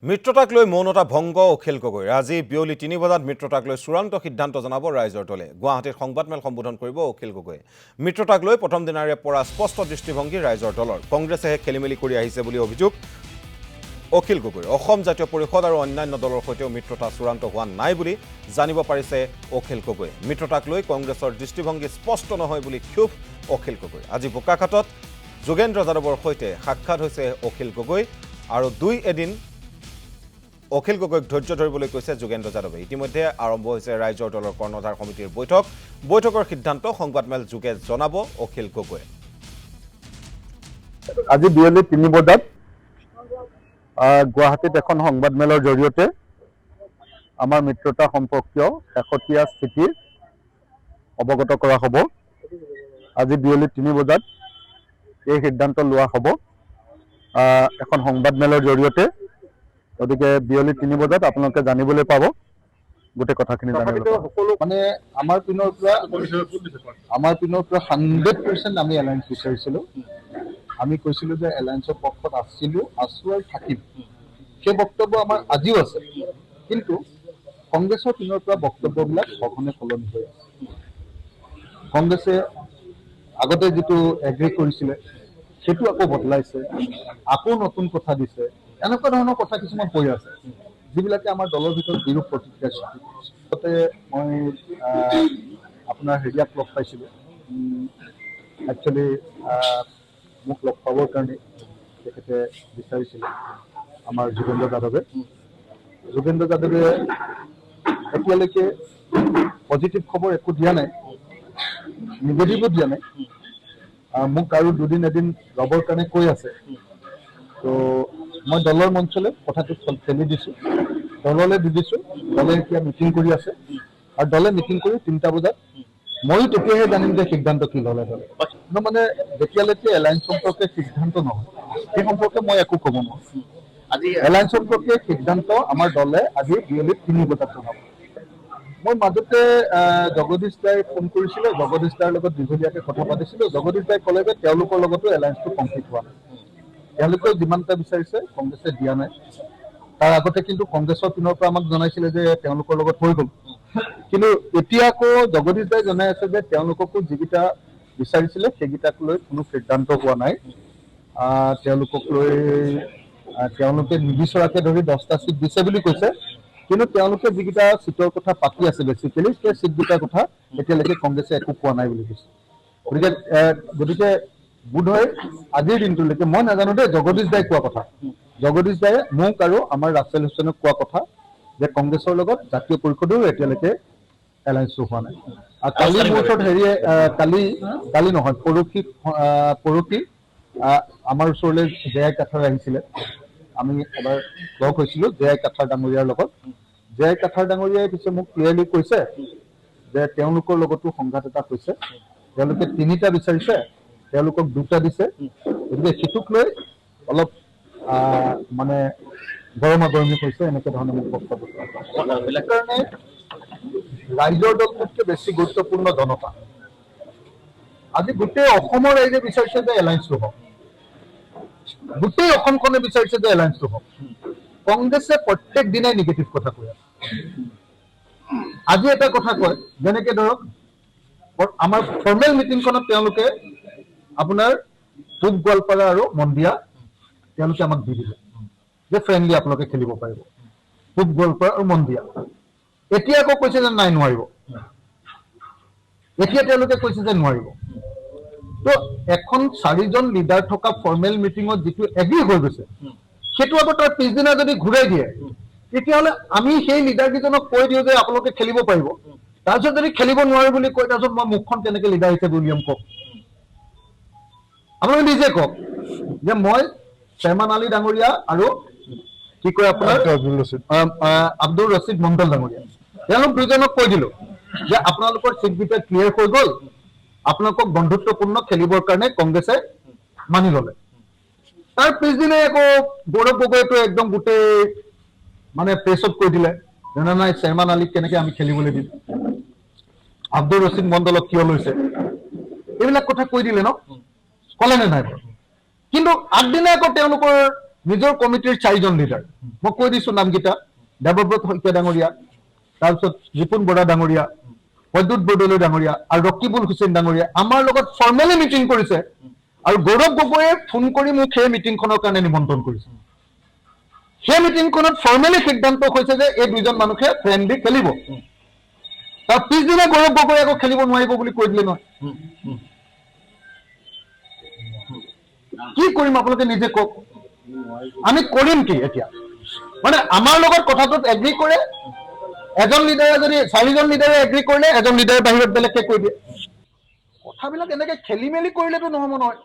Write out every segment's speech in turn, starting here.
মিত্ৰতাক লৈ মৌনতা ভংগ অখিল গগৈ আজি বিয়লি ৩ বজাত মিত্ৰতাক লৈ চূড়ান্ত সিদ্ধান্ত জনাব ৰাইজৰ দলে গুৱাহাটীত সংবাদমেল সম্বোধন কৰিব অখিল গগৈ মিত্ৰতাক লৈ প্ৰথম দিনাৰে পৰা স্পষ্ট দৃষ্টিভংগী ৰাইজৰ দলৰ কংগ্ৰেছে খেলিমেলি কৰি আহিছে বুলি অভিযোগ অখিল গগৈ অসম জাতীয় পৰিষদ আৰু অন্যান্য দলৰ সৈতেও মিত্ৰতা চূড়ান্ত হোৱা নাই বুলি জানিব পাৰিছে অখিল গগৈ মিত্ৰতাক লৈ কংগ্ৰেছৰ দৃষ্টিভংগী স্পষ্ট নহয় বুলি ক্ষোভ অখিল গগৈ আজি বোকাখাতত যোগেন্দ্ৰ যাদৱৰ সৈতে সাক্ষাৎ হৈছে অখিল গগৈ আৰু দুই এদিন অখিল গগৈক ধৈৰ্য ধৰিবলৈ কৈছে যোগেন্দ্ৰ যাদৱে ইতিমধ্যে আৰম্ভ হৈছে ৰাইজৰ দলৰ কৰ্ণধাৰ সমিতিৰ বৈঠকৰ সিদ্ধান্ত সংবাদমেল যোগে জনাব অখিল গগৈ আজি বিয়লি ৩ বজাত গুৱাহাটীত এখন সংবাদমেলৰ জৰিয়তে আমাৰ মিত্ৰতা সম্পৰ্কীয় শেহতীয়া স্থিতি অৱগত কৰা হ'ব আজি বিয়লি ৩ বজাত এই সিদ্ধান্ত লোৱা হ'ব এখন সংবাদমেলৰ জৰিয়তে গতিকে বিয়লি ৩ বজাত আপোনালোকে জানিবলৈ পাব গোটেই কথাখিনি জানিবলৈ মানে আমাৰ পিনৰ পৰা 100% আমি এলায়েন্স বিচাৰিছিলোঁ আমি কৈছিলোঁ যে এলায়েন্সৰ পক্ষত আছো আৰু থাকিম সেই বক্তব্য আমাৰ আজিও আছে কিন্তু কংগ্ৰেছৰ পিনৰ পৰা বক্তব্যবিলাক সঘনে সলনি হৈ আছে কংগ্ৰেছে আগতে যিটো এগ্ৰি কৰিছিলে সেইটো আকৌ বদলাইছে আকৌ নতুন কথা দিছে এনেকুৱা ধৰণৰ কথা কিছুমান কৈ আছে যিবিলাকে আমাৰ দলৰ ভিতৰত বিৰূপ প্ৰতিক্ৰিয়া সৃষ্টি কৰিছে মই আপোনাৰ হেৰিয়াক লগ পাইছিলোঁ একচুৱেলি মোক লগ পাবৰ কাৰণে তেখেতে বিচাৰিছিলে আমাৰ যোগেন্দ্ৰ যাদৱে এতিয়ালৈকে পজিটিভ খবৰ একো দিয়া নাই নিগেটিভো দিয়া নাই মোক আৰু দুদিন এদিন যাবৰ কাৰণে কৈ আছে তো মই দলৰ মঞ্চলৈ কথাটো ঠেলি দিছোঁ দললৈ দি দিছোঁ দলে এতিয়া মিটিং কৰি আছে আৰু দলে মিটিং কৰি 3টা বজাত ময়ো তেতিয়াহে জানিম যে সিদ্ধান্ত কি ল'লে দলে মানে যেতিয়ালৈকে এলায়েন্স সম্পৰ্কে সিদ্ধান্ত নহয় সেই সম্পৰ্কে মই একো ক'ব নোৱাৰোঁ আজি এলায়েন্স সম্পৰ্কে সিদ্ধান্ত আমাৰ দলে আজি বিয়লি 3 বজাত জনাব মই মাজতে জগদীশ দাই ফোন কৰিছিলে জগদীশ দাৰ লগত দীঘলীয়াকৈ কথা পাতিছিলোঁ জগদীশ দাই ক'লে যে তেওঁলোকৰ লগতো এলায়েন্সটো কমপ্লিট হোৱা নাই তেওঁলোকেও যিমানটা বিচাৰিছে কংগ্ৰেছে দিয়া নাই তাৰ আগতে কিন্তু কংগ্ৰেছৰ পিনৰ পৰা আমাক জনাইছিলে যে তেওঁলোকৰ লগত হৈ গ'ল কিন্তু এতিয়া আকৌ জগদীশ দাই জনাই আছে যে তেওঁলোককো যিকেইটা বিচাৰিছিলে সেইকেইটাক লৈ কোনো সিদ্ধান্ত হোৱা নাই তেওঁলোকক লৈ তেওঁলোকে নিবিচৰাকে ধৰি 10টা চিট দিছে বুলি কৈছে কিন্তু তেওঁলোকে যিকেইটা চিটৰ কথা পাতি আছে বেচিকেলি সেই চিটকেইটাৰ কথা এতিয়ালৈকে কংগ্ৰেছে একো কোৱা নাই বুলি কৈছে গতিকে বোধহয় আজিৰ দিনটোলৈকে মই নাজানো দেই জগদীশ দাই কোৱা কথা জগদীশ দায়ে মোক আৰু আমাৰ ৰাছেল হুছেইনক কোৱা কথা যে কংগ্ৰেছৰ লগত জাতীয় পৰিষদেও এতিয়ালৈকে এলায়েন্সটো হোৱা নাই আৰু কালি মোৰ ওচৰত কালি নহয় পৰহি আমাৰ ওচৰলৈ জে.আই. কাঠাৰ আহিছিলে আমি এবাৰ লগ হৈছিলোঁ জে.আই. কাঠাৰ ডাঙৰীয়াৰ লগত জে.আই. কাঠাৰ ডাঙৰীয়াই পিছে মোক ক্লিয়াৰলি কৈছে যে তেওঁলোকৰ লগতো সংঘাত এটা হৈছে তেওঁলোকে 3টা বিচাৰিছে তেওঁলোকক 2টা দিছে গতিকে সেইটোক লৈ অলপ মানে গৰমাগৰমি হৈছে এনেকৈ ধৰণে মোক বক্তব্য কাৰণে ৰাইজৰ দলটোতকৈ বেছি গুৰুত্বপূৰ্ণ জনতা আজি গোটেই অসমৰ ৰাইজে বিচাৰিছে যে এলায়েন্সটো হওক গোটেই অসমখনে বিচাৰিছে যে এলায়েন্সটো হওক কংগ্ৰেছে প্ৰত্যেক দিনাই নিগেটিভ কথা কৈ আছে আজি এটা কথা কয় যেনেকে ধৰক আমাৰ ফৰ্মেল মিটিংখনত তেওঁলোকে আপোনাৰ পূব গোৱালপাৰা আৰু মন্দিয়া তেওঁলোকে আমাক দি দিলে যে ফ্ৰেণ্ডলি আপোনালোকে খেলিব পাৰিব পূব গোৱালপাৰা আৰু মন্দিয়া এতিয়া আকৌ কৈছে যে নাই নোৱাৰিব এতিয়া তেওঁলোকে কৈছে যে নোৱাৰিব তো এখন 4জন লিডাৰ থকা ফৰ্মেল মিটিঙত যিটো এগ্ৰি হৈ গৈছে সেইটো আকৌ তাৰ পিছদিনা যদি ঘূৰাই দিয়ে তেতিয়াহ'লে আমি সেই লিডাৰ কেইজনক কৈ দিওঁ যে আপোনালোকে খেলিব পাৰিব তাৰপিছত যদি খেলিব নোৱাৰে বুলি কয় তাৰপিছত মই মুখখন কেনেকৈ লিডাৰ হিচাপে উলিয়াম কওক আপোনালোকে নিজে কওক যে মই চেয়াৰমান আলী ডাঙৰীয়া আৰু কি কয় আপোনাৰ আব্দুল ৰছিদ মণ্ডল ডাঙৰীয়া তেওঁলোক দুজনক কৈ দিলোঁ যে আপোনালোকৰ চিটকেইটা ক্লিয়াৰ হৈ গ'ল আপোনালোকক বন্ধুত্বপূৰ্ণ খেলিবৰ কাৰণে কংগ্ৰেছে মানি ল'লে তাৰ পিছদিনাই আকৌ গৌৰৱ গগৈটো একদম গোটেই মানে প্ৰেছত কৈ দিলে জানা নাই চেয়াৰমান আলীক কেনেকৈ আমি খেলিবলৈ দিম আব্দুল ৰছিদ মণ্ডলক কিয় লৈছে এইবিলাক কথা কৈ দিলে ন ক'লে নে নাই কিন্তু আগদিনা আকৌ তেওঁলোকৰ নিজৰ কমিটিৰ 4জন লিডাৰ মই কৈ দিছো নামকেইটা দেৱব্ৰত শইকীয়া ডাঙৰীয়া তাৰপিছত ৰিপুন বৰা ডাঙৰীয়া বৈদ্যুৎ বৰদলৈ ডাঙৰীয়া আৰু ৰকিবুল হুছেইন ডাঙৰীয়া আমাৰ লগত ফৰ্মেলি মিটিং কৰিছে আৰু গৌৰৱ গগৈয়ে ফোন কৰি মোক সেই মিটিংখনৰ কাৰণে নিমন্ত্ৰণ কৰিছে সেই মিটিংখনত ফৰ্মেলি সিদ্ধান্ত হৈছে যে এই দুইজন মানুহে ফ্ৰেণ্ডলি খেলিব তাৰ পিছদিনা গৌৰৱ গগৈ আকৌ খেলিব নোৱাৰিব বুলি কৈ দিলে নহয় কি কৰিম আপোনালোকে নিজে কওক আমি কৰিম কি এতিয়া মানে আমাৰ লগত কথাটোত এগ্ৰি কৰে এজন লিডাৰে যদি 4জন লিডাৰে এগ্ৰি কৰিলে এজন লিডাৰে বাহিৰত বেলেগকে কৈ দিয়ে কথাবিলাক এনেকে খেলি মেলি কৰিলেতো নহব নহয়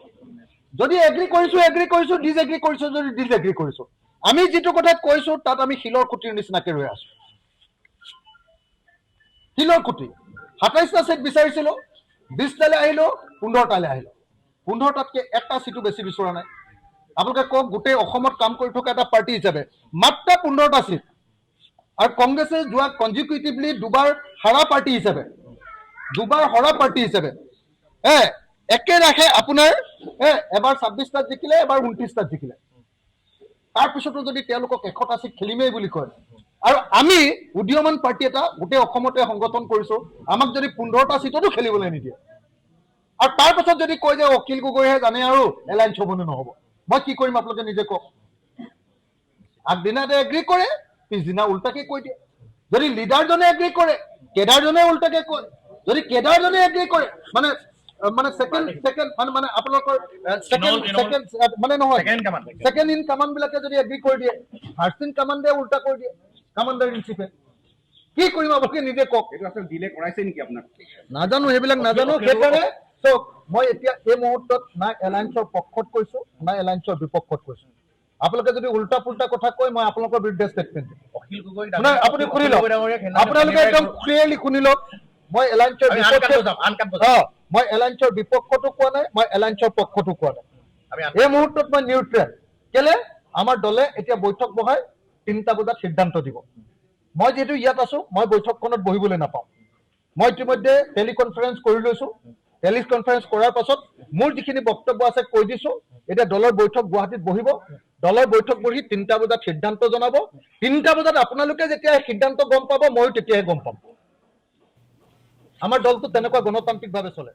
যদি এগ্ৰি কৰিছো ডিসএগ্ৰি কৰিছো যদি ডিসএগ্ৰি কৰিছো আমি যেটো কথা কৈছো তাত আমি শিলৰ খুঁটিৰ নিচিনাকে ৰৈ আছো শিলৰ খুঁটি 27টা সিট বিচাৰিছিলো 20টালে আহিলো 15টালে আহিলো 15টাতকে একটা সিটো বেছি বিচৰা নাই আপোনালোকে কক গোটেই অসমত কাম কৰি থকা এটা পাৰ্টি হিচাপে মাত্ৰ 15টা সিট আৰু কংগ্ৰেছে যোৱা কনজিকিউটিভলি দুবাৰ হাৰা পাৰ্টি হিচাপে একে ৰাখে আপোনাৰ এবাৰ 26টাত জিকিলে এবাৰ 29টাত জিকিলে তাৰপিছতো যদি তেওঁলোকক 100টা সিট খেলিমেই বুলি কয় আৰু আমি উদীয়মান পাৰ্টি এটা গোটেই অসমতে সংগঠন কৰিছো আমাক যদি 15টা সিটতো খেলিবলৈ নিদিয়ে আৰু তাৰপিছত যদি কয় যে অখিল গগৈহে জানে আৰু এলায়েন্স হ'বনে নহ'ব মই কি কৰিম আপোনালোকে নিজে কওক আগদিনাতে এগ্ৰি কৰে পিছদিনা উল্টাকে কৈ দিয়ে যদি লিডাৰজনে এগ্ৰি কৰে কেডাৰজনে উল্টাকে কয় যদি কেডাৰজনে এগ্ৰি কৰে মানে সেকেন্ড মানে আপোনালোকৰ সেকেন্ড মানে নহয় সেকেন্ড ইন কমান্ড বিলাকে যদি এগ্ৰি কৰি দিয়ে ফাৰ্স্ট ইন কমান্ডে উল্টা কৰি দিয়ে কমান্ডাৰ ইন চিফে কি কৰিম আপোনালোকে নিজে কওক এইটো আসলে ডিলে কৰাইছে নেকি আপোনাক নাজানো সেইবিলাক নাজানো সেইকাৰণে চক মই এতিয়া এই মুহূৰ্তত না এলায়েন্সৰ পক্ষত কৈছো না এলায়েন্সৰ বিপক্ষত কৈছো আপোনালোকে যদি উল্টা পুল্টা কথা কয় মই আপোনালোকৰ বিৰুদ্ধে ষ্টেটমেন্ট দিম অখিল গগৈ নাই আপুনি শুনি লওক আপোনালোকে একদম ক্লিয়াৰলি শুনি লওক মই এলায়েন্সৰ মই এলায়েন্সৰ বিপক্ষতো কোৱা নাই মই এলায়েন্সৰ পক্ষতো কোৱা নাই এই মুহূৰ্তত মই নিউট্ৰেল কেলে আমাৰ দলে এতিয়া বৈঠক বহাই 3টা বজাত সিদ্ধান্ত দিব মই যেহেতু ইয়াত আছো মই বৈঠকখনত বহিবলৈ নাপাওঁ মই ইতিমধ্যে টেলিকনফাৰেন্স কৰি লৈছো টেলিকনফাৰেন্স কৰাৰ পাছত মোৰ যিখিনি বক্তব্য আছে কৈ দিছো এতিয়া দলৰ বৈঠক গুৱাহাটীত বহিব দলৰ বৈঠক বহি 3টা বজাত সিদ্ধান্ত জনাব 3টা বজাত আপোনালোকে যেতিয়া সিদ্ধান্ত গম পাব ময়ো তেতিয়াহে গম পাম আমাৰ দলটো তেনেকুৱা গণতান্ত্ৰিকভাৱে চলে